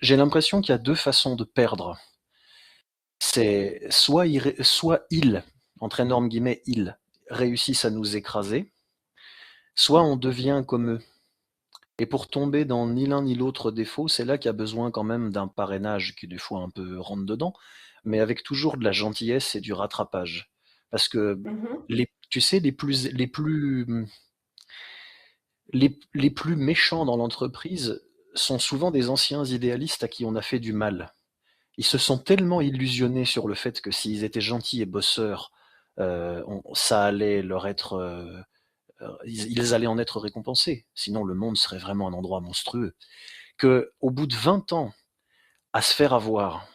j'ai l'impression qu'il y a 2 façons de perdre. C'est soit ils, entre énormes guillemets, ils, réussissent à nous écraser, soit on devient comme eux. Et pour tomber dans ni l'un ni l'autre défaut, c'est là qu'il y a besoin quand même d'un parrainage qui des fois un peu rentre dedans, mais avec toujours de la gentillesse et du rattrapage. Parce que Mhm. tu sais, les plus méchants dans l'entreprise sont souvent des anciens idéalistes à qui on a fait du mal. Ils se sont tellement illusionnés sur le fait que s'ils étaient gentils et bosseurs, ça allait leur être, ils allaient en être récompensés. Sinon, le monde serait vraiment un endroit monstrueux. Que, au bout de 20 ans, à se faire avoir,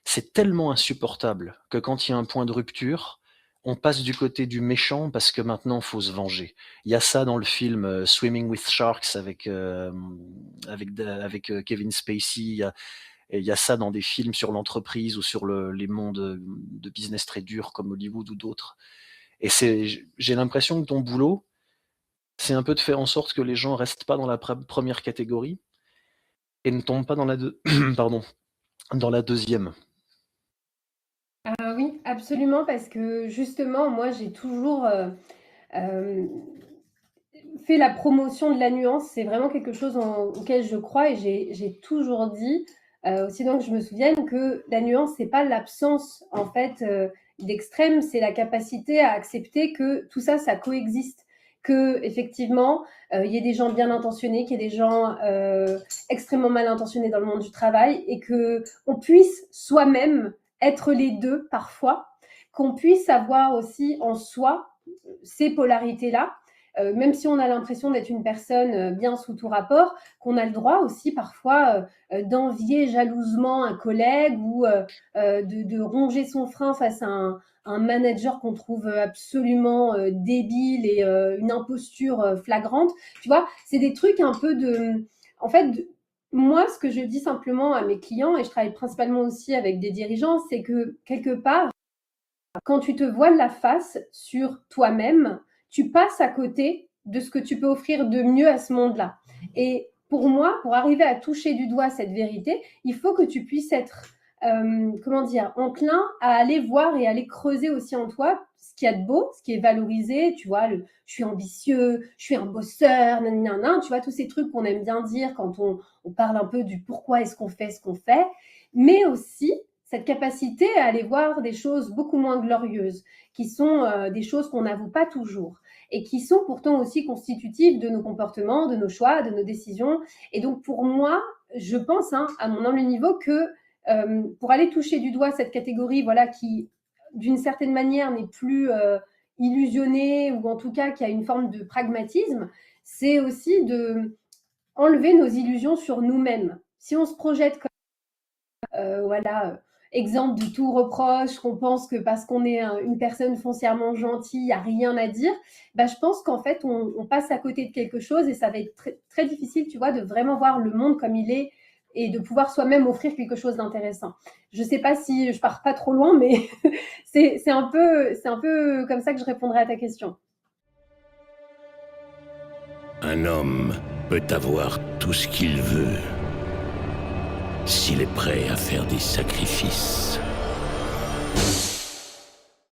c'est tellement insupportable que quand il y a un point de rupture, on passe du côté du méchant parce que maintenant, il faut se venger. Il y a ça dans le film Swimming with Sharks avec Kevin Spacey. Et il y a ça dans des films sur l'entreprise ou sur les mondes de business très durs comme Hollywood ou d'autres. Et j'ai l'impression que ton boulot, c'est un peu de faire en sorte que les gens restent pas dans la première catégorie et ne tombent pas dans pardon, dans la deuxième. Oui, absolument, parce que justement, moi, j'ai toujours euh, fait la promotion de la nuance. C'est vraiment quelque chose auquel je crois et j'ai toujours dit, aussi loin que je me souvienne, que la nuance, c'est pas l'absence en fait d'extrême, c'est la capacité à accepter que tout ça, ça coexiste. Que effectivement, il y ait des gens bien intentionnés, qu'il y ait des gens extrêmement mal intentionnés dans le monde du travail, et que on puisse soi-même être les deux parfois, qu'on puisse avoir aussi en soi ces polarités-là, même si on a l'impression d'être une personne bien sous tout rapport, qu'on a le droit aussi parfois d'envier jalousement un collègue ou de ronger son frein face à un manager qu'on trouve absolument débile et une imposture flagrante. Tu vois, c'est des trucs un peu de... En fait, moi, ce que je dis simplement à mes clients, et je travaille principalement aussi avec des dirigeants, c'est que quelque part, quand tu te voiles la face sur toi-même, tu passes à côté de ce que tu peux offrir de mieux à ce monde-là. Et pour moi, pour arriver à toucher du doigt cette vérité, il faut que tu puisses être, comment dire, enclin à aller voir et aller creuser aussi en toi ce qu'il y a de beau, ce qui est valorisé, tu vois, je suis ambitieux, je suis un bosseur, nanana, tu vois, tous ces trucs qu'on aime bien dire quand on parle un peu du pourquoi est-ce qu'on fait ce qu'on fait, mais aussi cette capacité à aller voir des choses beaucoup moins glorieuses, qui sont des choses qu'on n'avoue pas toujours et qui sont pourtant aussi constitutives de nos comportements, de nos choix, de nos décisions. Et donc pour moi, je pense, hein, à mon humble niveau, que pour aller toucher du doigt cette catégorie, voilà, qui d'une certaine manière n'est plus illusionnée, ou en tout cas qui a une forme de pragmatisme, c'est aussi de enlever nos illusions sur nous-mêmes. Si on se projette comme voilà, exemple de tout reproche, qu'on pense que parce qu'on est une personne foncièrement gentille, il n'y a rien à dire, bah, je pense qu'en fait, on passe à côté de quelque chose et ça va être très, très difficile, tu vois, de vraiment voir le monde comme il est et de pouvoir soi-même offrir quelque chose d'intéressant. Je ne sais pas si je pars pas trop loin, mais c'est un peu comme ça que je répondrai à ta question. Un homme peut avoir tout ce qu'il veut s'il est prêt à faire des sacrifices.